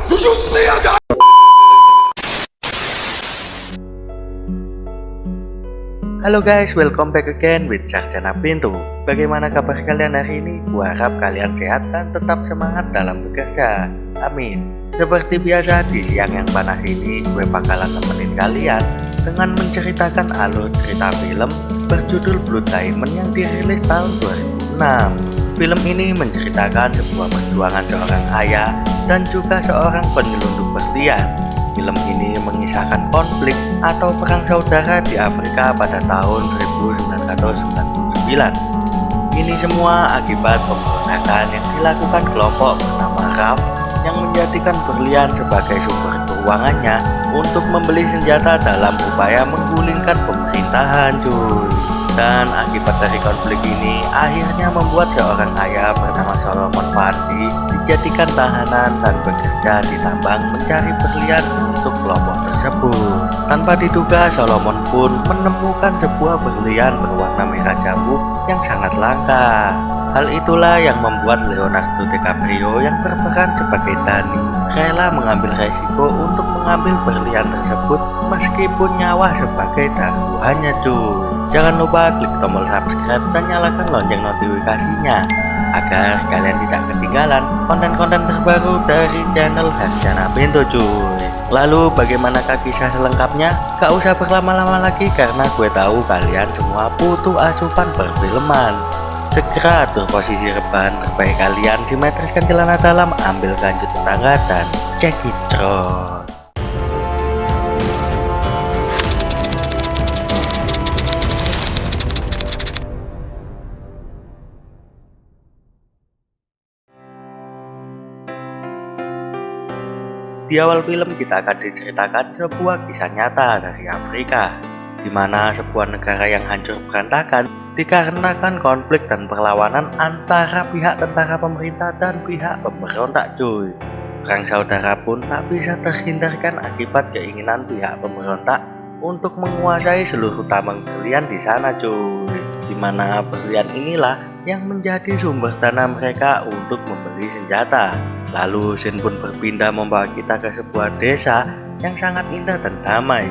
Do you see that? Halo guys, welcome back again with Sarjana Pintu. Bagaimana kabar kalian hari ini? Gua harap kalian sehat dan tetap semangat dalam bekerja. Amin. Seperti biasa di siang yang panas ini, gue bakalan nemenin kalian dengan menceritakan alur cerita film berjudul Blood Diamond yang dirilis tahun 2006. Film ini menceritakan sebuah perjuangan seorang ayah dan juga seorang penyelundup berlian. Film ini mengisahkan konflik atau perang saudara di Afrika pada tahun 1999. Ini semua akibat pemberontakan yang dilakukan kelompok bernama RAF yang menjadikan berlian sebagai sumber keuangannya untuk membeli senjata dalam upaya menggulingkan pemerintahan, cuy. Dan akibat dari konflik ini akhirnya membuat seorang ayah bernama Solomon Fardi dijadikan tahanan dan bekerja di tambang mencari berlian untuk kelompok tersebut. Tanpa diduga, Solomon pun menemukan sebuah berlian berwarna merah jambu yang sangat langka. Hal itulah yang membuat Leonardo DiCaprio yang berperan sebagai Danny rela mengambil resiko untuk mengambil berlian tersebut meskipun nyawa sebagai taruhannya, cuy. Jangan lupa klik tombol subscribe dan nyalakan lonceng notifikasinya agar kalian tidak ketinggalan konten-konten terbaru dari channel Sarjana Pintu, cuy. Lalu bagaimanakah kisah selengkapnya? Gak usah berlama-lama lagi karena gue tahu kalian semua butuh asupan perfilman. Segera atur posisi rebahan terbaik kalian, simetriskan celana dalam, ambil kancut tetangga dan cekicot. Di awal film kita akan diceritakan sebuah kisah nyata dari Afrika, di mana sebuah negara yang hancur berantakan dikarenakan konflik dan perlawanan antara pihak tentara pemerintah dan pihak pemberontak, cuy. Perang saudara pun tak bisa terhindarkan akibat keinginan pihak pemberontak untuk menguasai seluruh tambang berlian di sana, cuy. Di mana berlian inilah yang menjadi sumber dana mereka untuk membeli senjata. Lalu scene pun berpindah membawa kita ke sebuah desa yang sangat indah dan damai.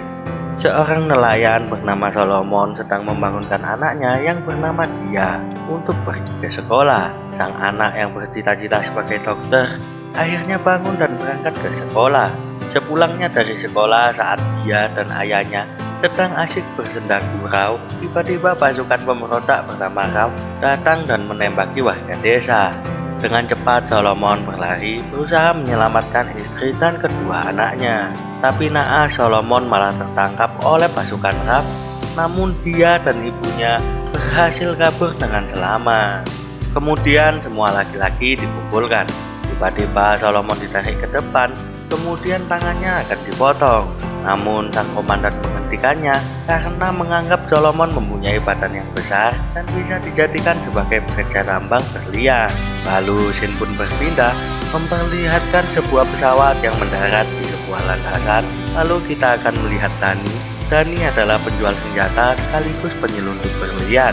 Seorang nelayan bernama Solomon sedang membangunkan anaknya yang bernama Dia untuk pergi ke sekolah. Sang anak yang bercita-cita sebagai dokter akhirnya bangun dan berangkat ke sekolah. Sepulangnya dari sekolah saat Dia dan ayahnya sedang asyik bersenda gurau, tiba-tiba pasukan pemberontak bernama RAF datang dan menembaki warga desa. Dengan cepat Solomon berlari berusaha menyelamatkan istri dan kedua anaknya. Tapi naas Solomon malah tertangkap oleh pasukan RAF, namun dia dan ibunya berhasil kabur dengan selamat. Kemudian semua laki-laki dikumpulkan. Tiba-tiba Solomon ditarik ke depan, kemudian tangannya akan dipotong. Namun sang komandan menghentikannya karena menganggap Solomon mempunyai badan yang besar dan bisa dijadikan sebagai pekerja tambang berlian. Lalu scene pun berpindah memperlihatkan sebuah pesawat yang mendarat di sebuah landasan. Lalu kita akan melihat Danny. Danny adalah penjual senjata sekaligus penyelundup berlian.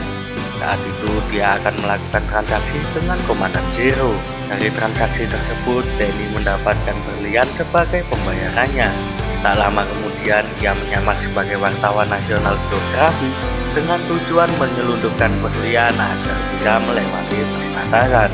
Saat itu dia akan melakukan transaksi dengan Komandan Zero. Dari transaksi tersebut, Danny mendapatkan berlian sebagai pembayarannya. Tak lama kemudian ia menyamar sebagai wartawan nasional geografi dengan tujuan menyelundupkan berlian agar bisa melewati perbatasan.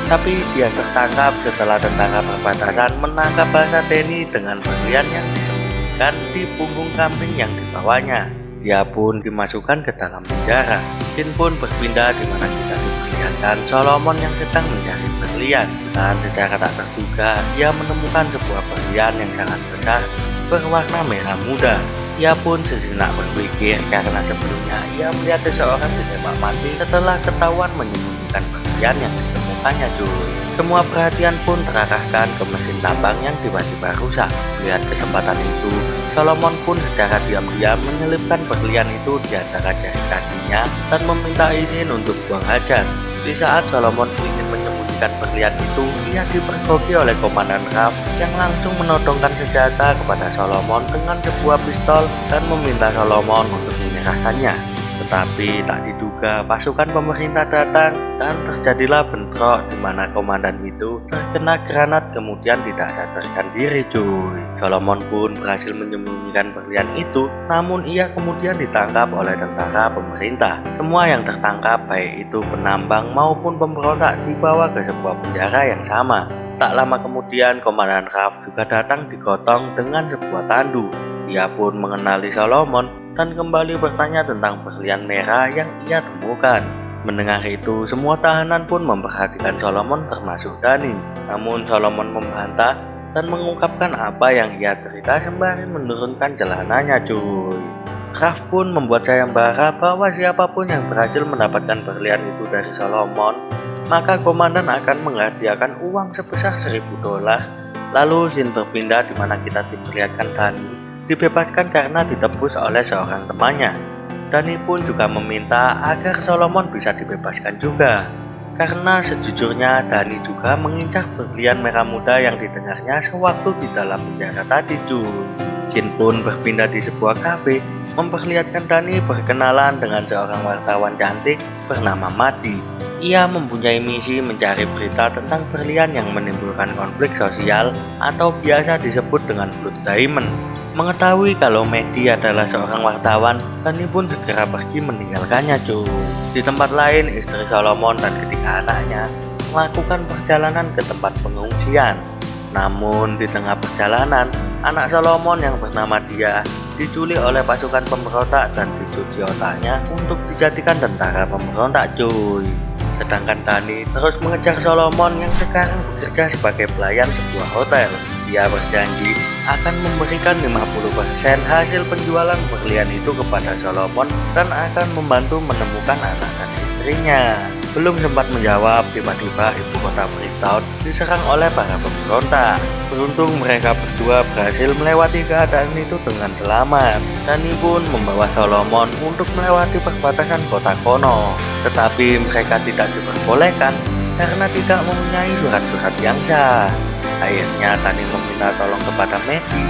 Tapi dia tertangkap setelah tentara perbatasan menangkap bahasa Danny dengan berlian yang disembunyikan di punggung kambing yang dibawanya. Dia pun dimasukkan ke dalam penjara. Scene pun berpindah di mana kita diperlihatkan Solomon yang sedang mencari berlian, dan secara tak terduga ia menemukan sebuah berlian yang sangat besar berwarna merah muda. Ia pun sejenak berpikir karena sebelumnya ia melihat seseorang ditembak mati setelah ketahuan menyembunyikan berlian yang ditemukannya, cuy. Semua perhatian pun terarahkan ke mesin tambang yang tiba-tiba rusak. Melihat kesempatan itu, Solomon pun secara diam-diam menyelipkan berlian itu di antara jari kakinya dan meminta izin untuk buang hajat. Di saat Solomon ingin menyembunyikan berlian itu, ia dipergoki oleh komandan RAF yang langsung menodongkan senjata kepada Solomon dengan sebuah pistol dan meminta Solomon untuk menyerahkannya. Tetapi tak diduga juga pasukan pemerintah datang dan terjadilah bentrok di mana komandan itu terkena granat kemudian tidak sadarkan diri cuy. Solomon pun berhasil menyembunyikan berlian itu, namun ia kemudian ditangkap oleh tentara pemerintah. Semua yang tertangkap baik itu penambang maupun pemberontak dibawa ke sebuah penjara yang sama. Tak lama kemudian Komandan Raf juga datang digotong dengan sebuah tandu. Ia pun mengenali Solomon dan kembali bertanya tentang berlian merah yang ia temukan. Mendengar itu, semua tahanan pun memperhatikan Solomon termasuk Dani. Namun Solomon membantah dan mengungkapkan apa yang ia cerita sembari menurunkan celananya cuy. Raf pun membuat sayembara bahwa siapapun yang berhasil mendapatkan berlian itu dari Solomon, maka komandan akan menghadiahkan uang sebesar $1000. Lalu scene berpindah di mana kita diperlihatkan Dani dibebaskan karena ditebus oleh seorang temannya. Dani pun juga meminta agar Solomon bisa dibebaskan juga, karena sejujurnya Dani juga mengincar berlian merah muda yang didengarnya sewaktu di dalam penjara tadi cuy. Scene pun berpindah di sebuah kafe, memperlihatkan Dani berkenalan dengan seorang wartawan cantik bernama Madi. Ia mempunyai misi mencari berita tentang berlian yang menimbulkan konflik sosial atau biasa disebut dengan Blood Diamond. Mengetahui kalau Medi adalah seorang wartawan, Dani pun segera pergi meninggalkannya cuy. Di tempat lain, istri Solomon dan ketiga anaknya melakukan perjalanan ke tempat pengungsian. Namun di tengah perjalanan, anak Solomon yang bernama Dia diculik oleh pasukan pemberontak dan dicuci otaknya untuk dijadikan tentara pemberontak cuy. Sedangkan Dani terus mengejar Solomon yang sekarang bekerja sebagai pelayan sebuah hotel. Dia berjanji akan memberikan 50% hasil penjualan berlian itu kepada Solomon dan akan membantu menemukan anak dan istrinya. Belum sempat menjawab, tiba-tiba ibu kota Freetown diserang oleh para pemberontak. Beruntung mereka berdua berhasil melewati keadaan itu dengan selamat. Dani pun membawa Solomon untuk melewati perbatasan kota Kono. Tetapi mereka tidak diperbolehkan karena tidak mempunyai surat-surat yang sah. Akhirnya Dani meminta tolong kepada Medi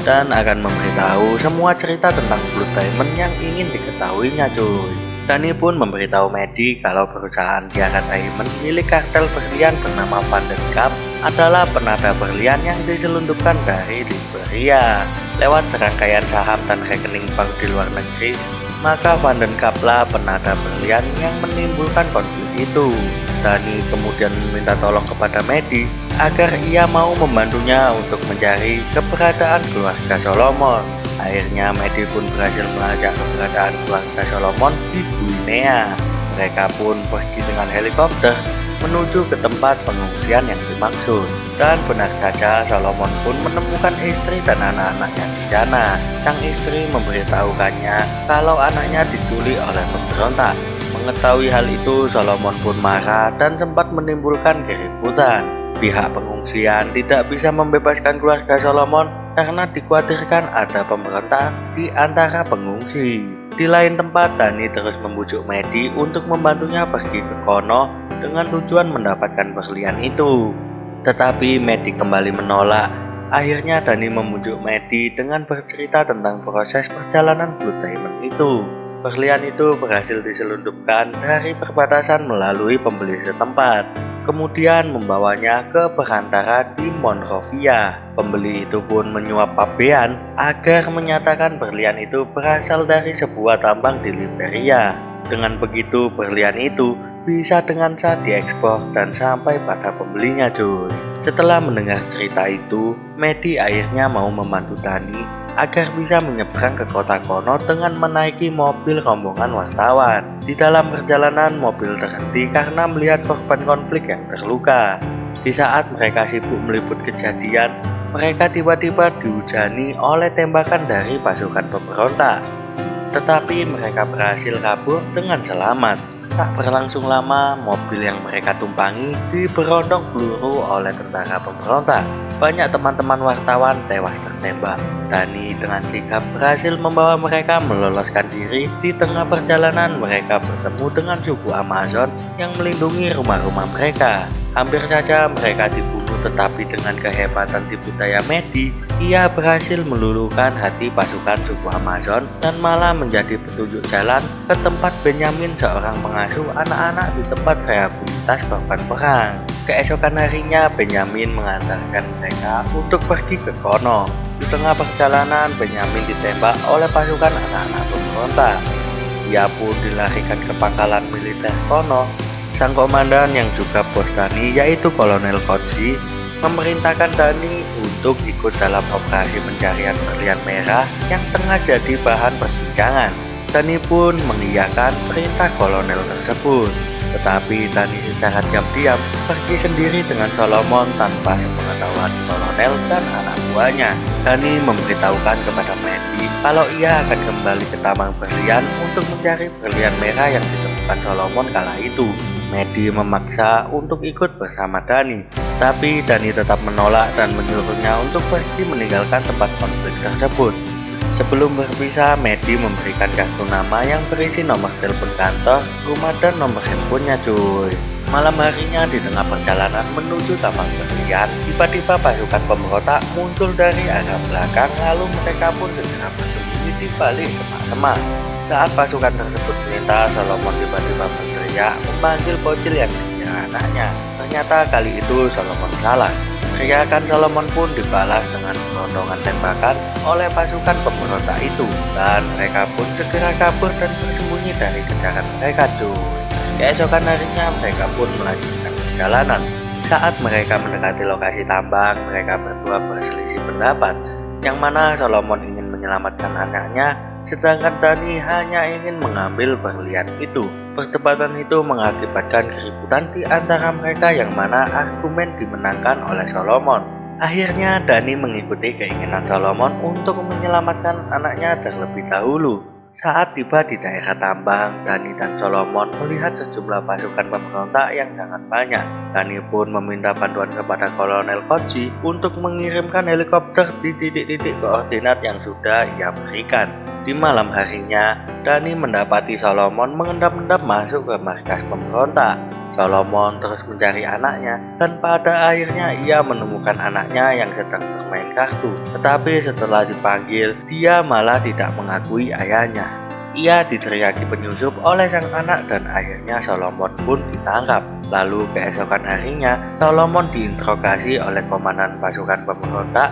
dan akan memberitahu semua cerita tentang Blood Diamond yang ingin diketahuinya cuy. Dani pun memberitahu Medi kalau perusahaan Tiara Diamond milik kartel berlian bernama Vandenkap adalah penada berlian yang diselundupkan dari Liberia. Lewat serangkaian saham dan rekening bank di luar negeri, maka Vandenkap lah penada berlian yang menimbulkan konflik itu. Dani kemudian meminta tolong kepada Medi agar ia mau membantunya untuk mencari keberadaan keluarga Solomon. Akhirnya Medi pun berhasil melacak keberadaan keluarga Solomon di Guinea. Mereka pun pergi dengan helikopter menuju ke tempat pengungsian yang dimaksud. Dan benar saja Solomon pun menemukan istri dan anak-anaknya di sana. Sang istri memberitahukannya kalau anaknya diculik oleh pemberontak. Mengetahui hal itu, Solomon pun marah dan sempat menimbulkan keributan. Pihak pengungsian tidak bisa membebaskan keluarga Solomon karena dikhawatirkan ada pemberontak di antara pengungsi. Di lain tempat, Dani terus membujuk Medi untuk membantunya pergi ke Kono dengan tujuan mendapatkan berlian itu. Tetapi Medi kembali menolak. Akhirnya Dani membujuk Medi dengan bercerita tentang proses perjalanan Blood Diamond itu. Berlian itu berhasil diselundupkan dari perbatasan melalui pembeli setempat, kemudian membawanya ke perantara di Monrovia. Pembeli itu pun menyuap pabean agar menyatakan berlian itu berasal dari sebuah tambang di Liberia. Dengan begitu berlian itu bisa dengan sah diekspor dan sampai pada pembelinya cuy. Setelah mendengar cerita itu, Medi akhirnya mau membantu Dani agar bisa menyeberang ke kota Kono dengan menaiki mobil rombongan wartawan. Di dalam perjalanan, mobil terhenti karena melihat korban konflik yang terluka. Di saat mereka sibuk meliput kejadian, mereka tiba-tiba dihujani oleh tembakan dari pasukan pemberontak. Tetapi mereka berhasil kabur dengan selamat. Tak berlangsung lama, mobil yang mereka tumpangi diberondong peluru oleh tentara pemberontak. Banyak teman-teman wartawan tewas tertembak. Dani dengan sigap berhasil membawa mereka meloloskan diri. Di tengah perjalanan, mereka bertemu dengan suku Amazon yang melindungi rumah-rumah mereka. Hampir saja mereka dibunuh, tetapi dengan kehebatan tipu daya Medi, Ia berhasil meluluhkan hati pasukan suku Amazon dan malah menjadi petunjuk jalan ke tempat Benyamin, seorang pengasuh anak-anak di tempat rehabilitas korban perang. Keesokan harinya Benyamin mengantarkan mereka untuk pergi ke Kono. Di tengah perjalanan Benyamin ditembak oleh pasukan anak-anak pemberontak. Ia pun dilarikan ke pangkalan militer Kono. Sang komandan yang juga bos Dani yaitu Kolonel Koji memerintahkan Dani untuk ikut dalam operasi pencarian berlian merah yang tengah jadi bahan perbincangan. Dani pun mengiyakan perintah kolonel tersebut. Tetapi Dani secara diam-diam pergi sendiri dengan Solomon tanpa sepengetahuan kolonel dan anak buahnya. Dani memberitahukan kepada Mehdi kalau ia akan kembali ke Taman Berlian untuk mencari berlian merah yang ditemukan Solomon kala itu. Mehdi memaksa untuk ikut bersama Dani, tapi Dani tetap menolak dan menyuruhnya untuk pergi meninggalkan tempat konflik tersebut. Sebelum berpisah, Mehdi memberikan kartu nama yang berisi nomor telepon kantor, rumah, dan nomor handphonenya cuy. Malam harinya di tengah perjalanan menuju Taman Berlian, tiba-tiba pasukan pemberontak muncul dari arah belakang, lalu mereka pun segera bersembunyi di balik semak-semak. Saat pasukan tersebut melintas, Solomon tiba-tiba berteriak memanggil bocil yang dikira anaknya. Ternyata kali itu Solomon salah. Teriakan Solomon pun dibalas dengan gelondongan tembakan oleh pasukan pemberontak itu, dan mereka pun segera kabur dan bersembunyi dari kejaran mereka cuy. Keesokan harinya mereka pun melanjutkan perjalanan. Saat mereka mendekati lokasi tambang, mereka berdua berselisih pendapat, yang mana Solomon ingin menyelamatkan anaknya, sedangkan Dani hanya ingin mengambil berlian itu. Perdebatan itu mengakibatkan keributan di antara mereka, yang mana argumen dimenangkan oleh Solomon. Akhirnya Dani mengikuti keinginan Solomon untuk menyelamatkan anaknya terlebih dahulu. Saat tiba di daerah tambang, Dani dan Solomon melihat sejumlah pasukan pemberontak yang sangat banyak. Dani pun meminta bantuan kepada Kolonel Koji untuk mengirimkan helikopter di titik-titik koordinat yang sudah ia berikan. Di malam harinya, Dani mendapati Solomon mengendap-endap masuk ke markas pemberontak. Solomon terus mencari anaknya, dan pada akhirnya ia menemukan anaknya yang sedang bermain kartu. Tetapi setelah dipanggil, dia malah tidak mengakui ayahnya. Ia diteriaki penyusup oleh sang anak dan akhirnya Solomon pun ditangkap. Lalu keesokan harinya, Solomon diinterogasi oleh komandan pasukan pemberontak.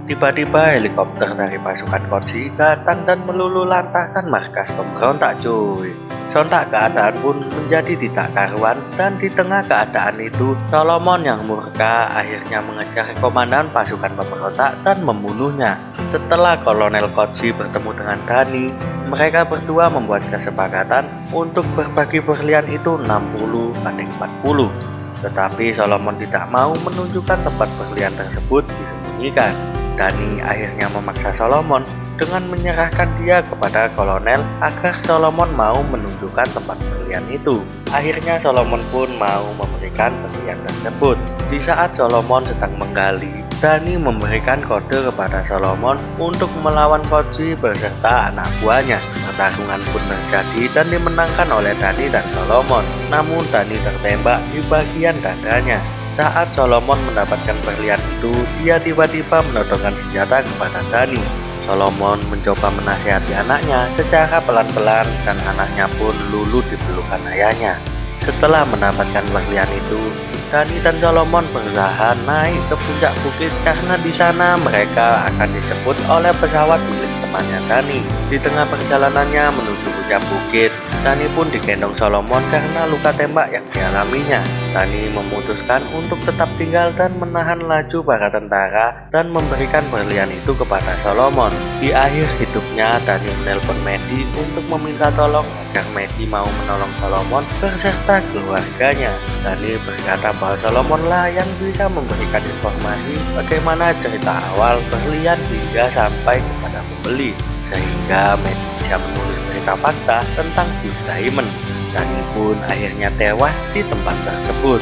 Tiba-tiba helikopter dari pasukan Koji datang dan meluluhlantahkan markas pemberontak cuy. Sontak keadaan pun menjadi tidak karuan, dan di tengah keadaan itu Solomon yang murka akhirnya mengejar komandan pasukan pemberontak dan membunuhnya. Setelah Kolonel Koji bertemu dengan Dani, mereka berdua membuat kesepakatan untuk berbagi berlian itu 60-40. Tetapi Solomon tidak mau menunjukkan tempat berlian tersebut disembunyikan. Dani akhirnya memaksa Solomon dengan menyerahkan dia kepada kolonel agar Solomon mau menunjukkan tempat berlian itu. Akhirnya Solomon pun mau memberikan berlian tersebut. Di saat Solomon sedang menggali, Dani memberikan kode kepada Solomon untuk melawan Koji beserta anak buahnya. Pertarungan pun terjadi dan dimenangkan oleh Dani dan Solomon. Namun Dani tertembak di bagian dadanya. Saat Solomon mendapatkan berlian itu, dia tiba-tiba menodongkan senjata kepada Dani. Solomon mencoba menasihati anaknya secara pelan-pelan, dan anaknya pun luluh di pelukan ayahnya. Setelah mendapatkan berlian itu, Dani dan Solomon berusaha naik ke puncak bukit karena di sana mereka akan dijemput oleh pesawat milik temannya Dani. Di tengah perjalanannya menuju puncak bukit, Dani pun digendong Solomon karena luka tembak yang dialaminya. Dani memutuskan untuk tetap tinggal dan menahan laju para tentara dan memberikan berlian itu kepada Solomon. Di akhir hidupnya, Dani menelpon Mehdi untuk meminta tolong agar Mehdi mau menolong Solomon beserta keluarganya. Dani berkata bahwa Solomon lah yang bisa memberikan informasi bagaimana cerita awal berlian hingga sampai kepada pembeli, sehingga Mehdi bisa menulis berita fakta tentang Blue Diamond. Dani pun akhirnya tewas di tempat tersebut.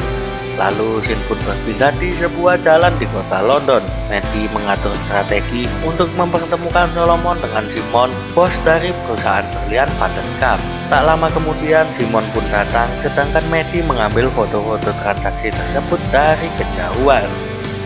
Lalu Shin pun berpindah di sebuah jalan di kota London. Mehdi mengatur strategi untuk mempertemukan Solomon dengan Simon, bos dari perusahaan berlian Vanden Kampf. Tak lama kemudian Simon pun datang, sedangkan Mehdi mengambil foto-foto transaksi tersebut dari kejauhan.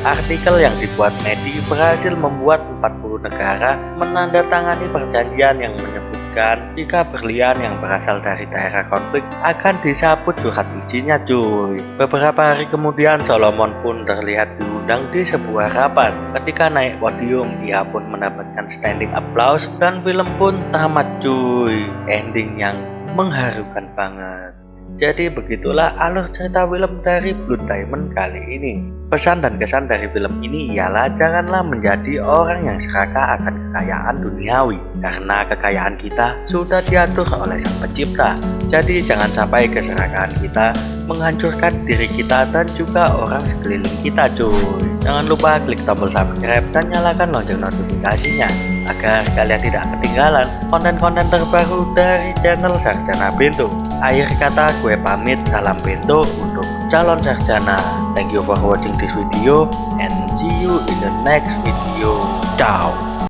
Artikel yang dibuat Medi berhasil membuat 40 negara menandatangani perjanjian yang menyebutkan jika berlian yang berasal dari daerah konflik akan dicabut surat izinnya cuy. Beberapa hari kemudian Solomon pun terlihat diundang di sebuah rapat. Ketika naik podium ia pun mendapatkan standing applause dan film pun tamat cuy. Ending yang mengharukan banget. Jadi begitulah alur cerita film dari Blood Diamond kali ini. Pesan dan kesan dari film ini ialah janganlah menjadi orang yang serakah akan kekayaan duniawi, karena kekayaan kita sudah diatur oleh Sang Pencipta. Jadi jangan sampai keserakahan kita menghancurkan diri kita dan juga orang sekeliling kita cuy. Jangan lupa klik tombol subscribe dan nyalakan lonceng notifikasinya agar kalian tidak ketinggalan konten-konten terbaru dari channel Sarjana Bento. Akhir kata gue pamit, salam Bento untuk calon sarjana. Thank you for watching this video and see you in the next video. Ciao.